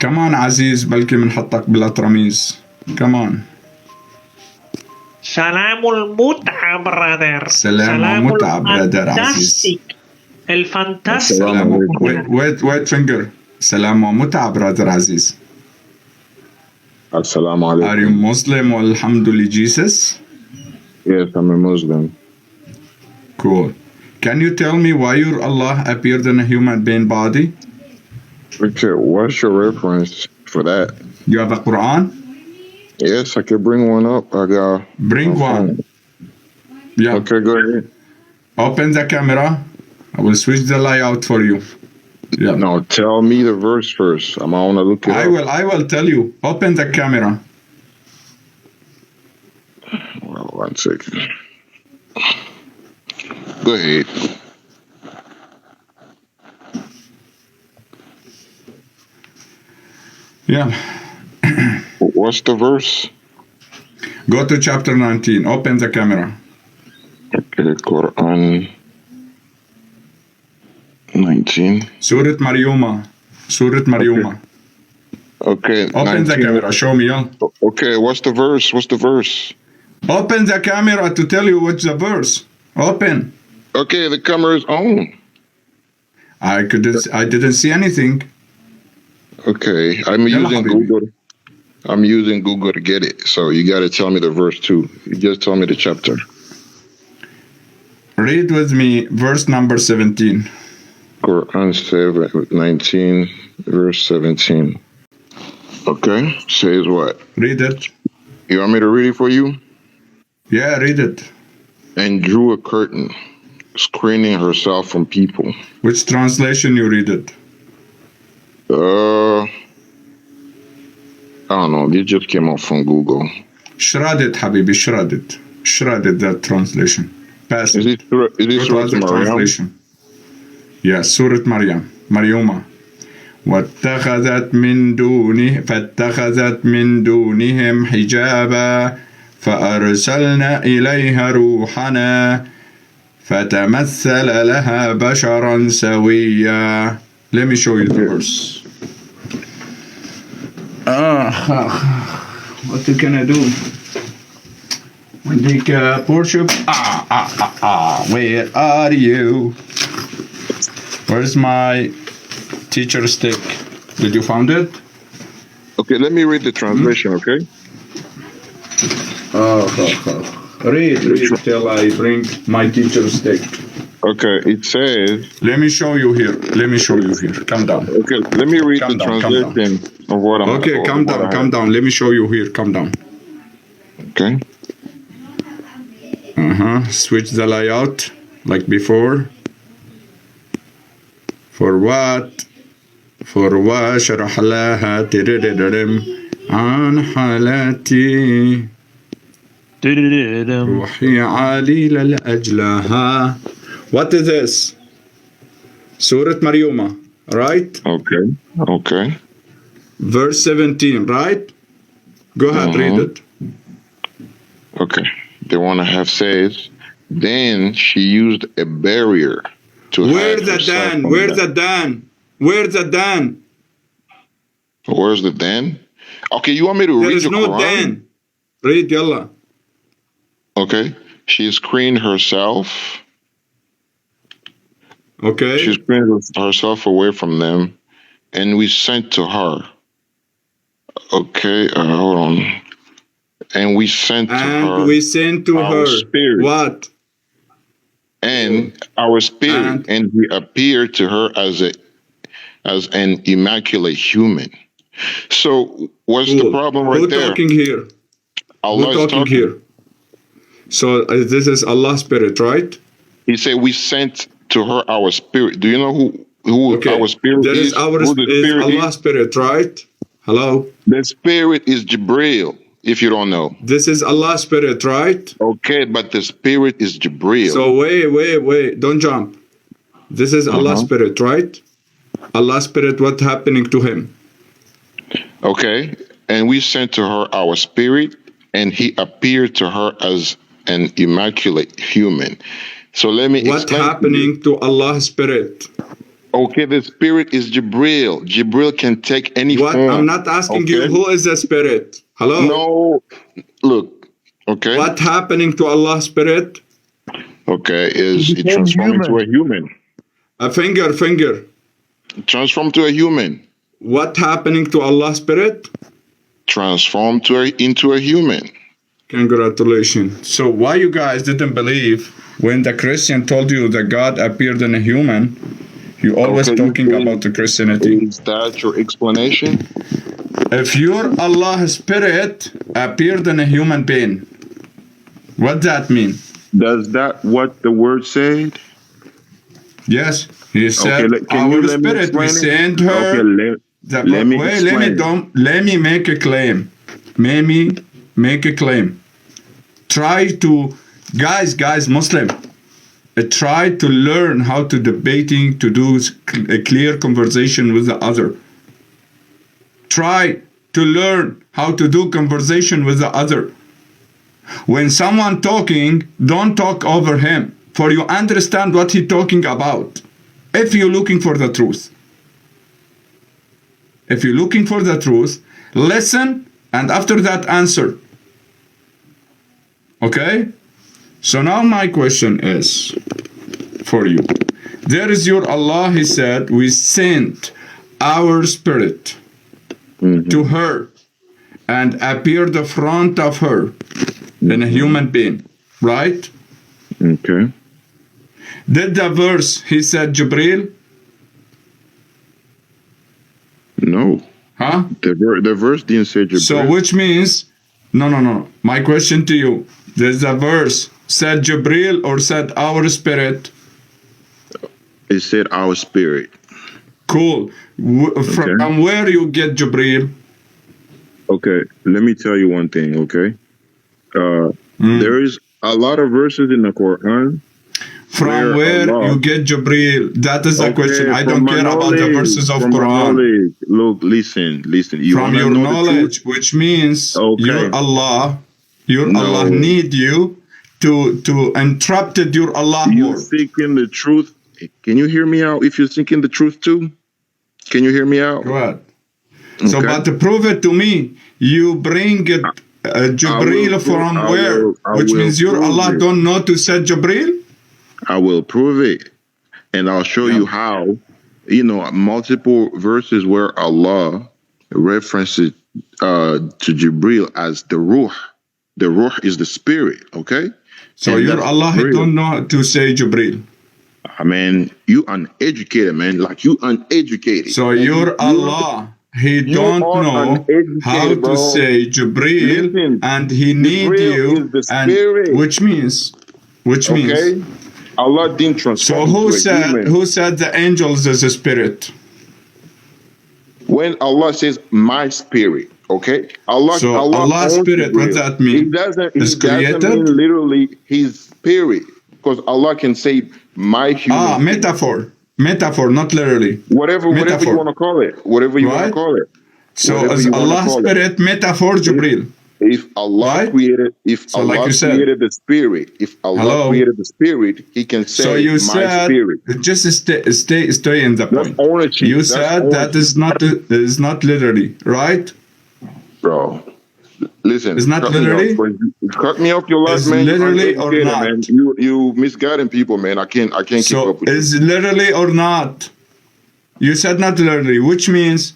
Come on Aziz, بلكي بنحطك بالأطرميز. Come on. Salamul mut'a, brother. سلام متعة brother Aziz. الفانتاستيك. Wait finger. سلام متعة brother Aziz. Assalamu alaikum. Are you Muslim والحمد Jesus? Yes, I'm a Muslim. Cool. Can you tell me why your Allah appeared in a human being body? Okay, what's your reference for that? You have a Quran? Yes, I could bring one up. I got. Bring one. Yeah. Okay, go ahead. Open the camera. I will switch the layout for you. Yeah. No, tell me the verse first. I want to look it up. I will tell you. Open the camera. Well, 1 second. Go ahead. Yeah. What's the verse? Go to chapter 19. Open the camera. Okay, Quran 19. Surah Maryuma. Surah Maryuma. Okay. Open 19. The camera. Show me. Yeah. Okay, what's the verse? What's the verse? Open the camera to tell you what's the verse. Open. Okay, the camera is on. I didn't see anything. Okay, I'm using Google. I'm using Google to get it. So you got to tell me the verse too. You just tell me the chapter. Read with me verse number 17. Quran 19, verse 17. Okay, says what? Read it. You want me to read it for you? Yeah, read it. And drew a curtain, screening herself from people. Which translation you read it? I don't know. It just came out from Google. Shredded, Habibi, shredded. Shredded that translation. Pass it. Is this Surah translation? Yes, Surah Maryam. Maryuma. فاتخذت من دونهم حجابا فأرسلنا إليها روحنا فتمثل لها بشرا سويا. Let me show you the verse. What can I do? Wendy Porsche. Where are you? Where's my teacher stick? Did you find it? Okay, let me read the translation, okay? Read till I bring my teacher stick. Okay, it says... Let me show you here. Calm down. Okay, let me read the translation of what I'm... Okay, calm down. Let me show you here. Calm down. Okay. Switch the layout like before. For what? شرح لها ترررم عن حالتي روحي عليل لأجلها. What is this? Surah Maryuma, right? Okay. Verse 17, right? Go ahead, read it. Okay. The one I have says, then she used a barrier to Where's the Dan? Where's the Dan? Where's the Dan? Okay, you want me to read the Quran? There is no Dan. Read, yalla. Okay. She screened herself. Okay. She screened herself away from them, and we sent to her. Okay, hold on. And we sent to her spirit. What? And our spirit, and we appeared to her as an immaculate human. So what's the problem right there? Who's talking here? Allah is talking here. So this is Allah's spirit, right? He said we sent to her our spirit. Do you know who our spirit is? Allah's spirit, right? Hello? The spirit is Jibreel, if you don't know. This is Allah's spirit, right? Okay, but the spirit is Jibreel. So wait, don't jump. This is Allah's spirit, right? Allah's spirit, what's happening to him? Okay, and we sent to her our spirit, and he appeared to her as an immaculate human. So let me explain. What's happening to Allah's spirit? Okay, the spirit is Jibril. Jibril can take any What? form. I'm not asking you Okay? who is the spirit. Hello? No, look, okay? What happening to Allah's spirit? Okay, is He it became transformed into human. a human. A finger. Transformed to a human. What happening to Allah's spirit? Transformed into a human. Congratulations. So why you guys didn't believe when the Christian told you that God appeared in a human? You always Okay, talking you about the Christianity. Is that your explanation? If your Allah's spirit appeared in a human being, what that mean? Does that what the word said? Yes, he said can you our let me spirit. We explain it? sent her. Okay, let me explain. Let me make a claim. Let me make a claim. Try to, guys, Muslim. Try to learn how to debating, to do a clear conversation with the other. Try to learn how to do conversation with the other. When someone talking, don't talk over him, for you understand what he talking about. If you're looking for the truth. If you're looking for the truth, listen, and after that answer. Okay? So now my question is for you. There is your Allah, he said, we sent our spirit to her and appeared in front of her in a human being, right? Okay. Did the verse, he said, Jibril? No. Huh? The verse didn't say Jibril. So which means, no. My question to you, does the verse said Jibril or said our spirit? It said our spirit. Cool. From where you get Jibril? Okay, let me tell you one thing, okay? There is a lot of verses in the Quran. From where you get Jibril? That is the question. I don't care about the verses of Quran. Look, listen. From your knowledge, which means your Allah need you to interrupted your Allah you word. seeking the truth. Can you hear me out? If you're seeking the truth too, can you hear me out? Go ahead. So, but to prove it to me, you bring it Jibril from where? Which means your Allah don't know to say Jibril? I will prove it. And I'll show you how, multiple verses where Allah references to Jibril as the Ruh. The Ruh is the spirit, okay? So your Allah don't know to say Jibril. I mean, you uneducated, man. Like you uneducated. So your Allah, he don't know how to say Jibril, and he need you, and which means, Allah didn't transform. So who said the angels is a spirit? When Allah says my spirit, okay? Allah's spirit, what that mean? It doesn't mean literally his spirit, because Allah can say my human. Metaphor, not literally. Whatever you want to call it. Whatever you want to call it. So is Allah's spirit metaphor, Jibril? If Allah created, created the spirit, if Allah created the spirit, He can say, so you my said, spirit. Just stay in the point. You said that is not literally, right? Bro, listen. It's not literally. Cut me off your last man. Literally or not? Man. You misguiding people, man. I can't keep up with you. Is literally or not? You said not literally, which means.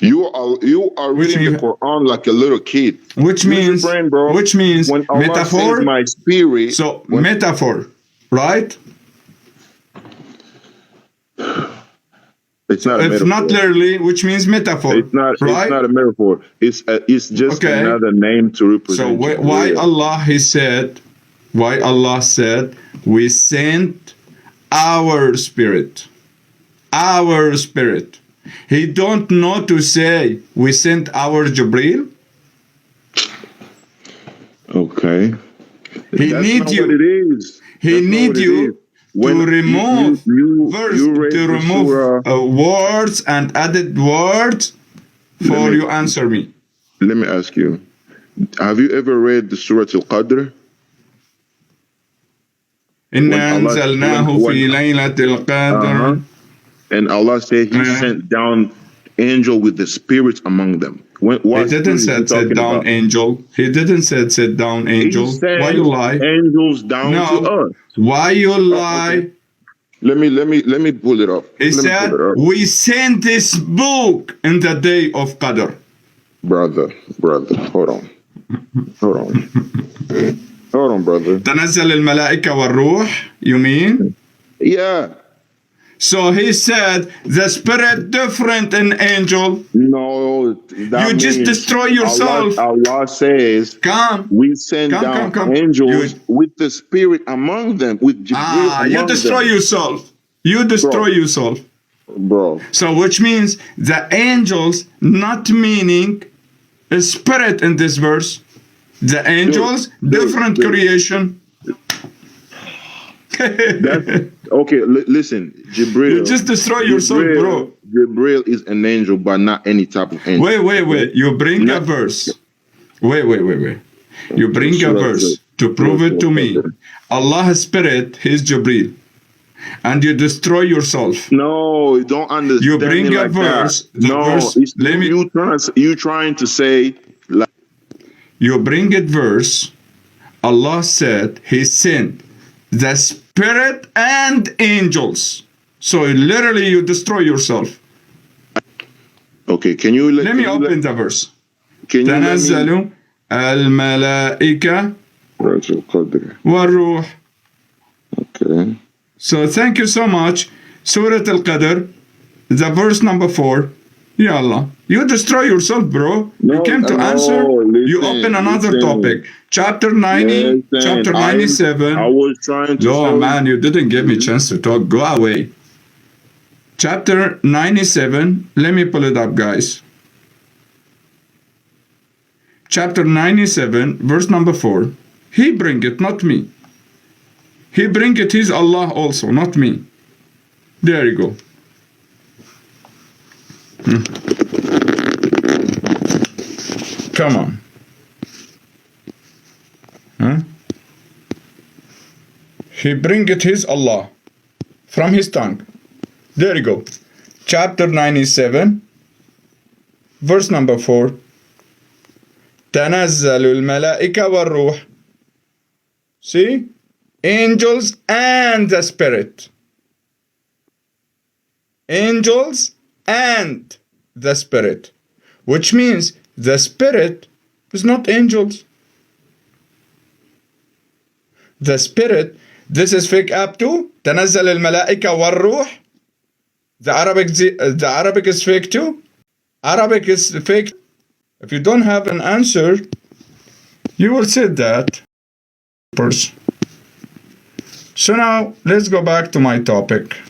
You are reading the Quran like a little kid. Which means when Allah metaphor. Says my spirit. So metaphor, right? It's not. If not literally, which means metaphor. It's not. Right? It's not a metaphor. It's just another name to represent. So why Allah said we sent our spirit. Our spirit. He don't know to say we sent our Jibril. Okay. He need you. He need you to remove words and added words for you answer me. Let me ask you. Have you ever read the Surah Al-Qadr? إِنَّا أَنزَلْنَاهُ فِي لَيْلَةِ الْقَدْرِ And Allah said He sent down angel with the spirits among them. He didn't say sit down angel. He didn't say sit down angel. Why you lie? Angels down to us. Why you lie? Let me pull it up. He said we sent this book in the day of Qadr. Brother, hold on, brother. تنزل الملائكة والروح. You mean? Yeah. So he said the spirit different in angel. No, you just destroy yourself. Allah says, we send down angels with the spirit among them, with Jibreel among you destroy them. yourself. You destroy yourself. Bro. So which means the angels not meaning a spirit in this verse. The angels, different creation. Okay, listen, Jibreel. You just destroy yourself, bro. Jibreel is an angel, but not any type of angel. Wait. You bring a verse. Wait. You bring a verse to prove it to me. Allah's spirit, His Jibreel. And you destroy yourself. No, you don't understand. You bring a verse. You trying to say like you bring a verse. Allah said He sent the spirit and angels. So literally you destroy yourself. Okay, can you let me open the verse. Can you تنزل الملائكة والروح. Okay. So thank you so much. Surah Al-Qadr, the verse number 4. Ya Allah, you destroy yourself, bro. You came to answer. You open another topic. Chapter 90, chapter 97. I was trying to. No, man, you didn't give me a chance to talk. Go away. Chapter 97. Let me pull it up, guys. Chapter 97, verse number 4. He bring it, not me. He bring it, He's Allah also, not me. There you go. Come on. He bring it, His Allah, from His tongue. There you go. Chapter 97, verse number 4. تنزل الملائكة والروح. See? Angels and the spirit. Angels and the spirit. Which means the spirit is not angels. The spirit, this is fake up too. تنزل الملائكة والروح. The Arabic is fake too. Arabic is fake. If you don't have an answer, you will say that person. So now let's go back to my topic.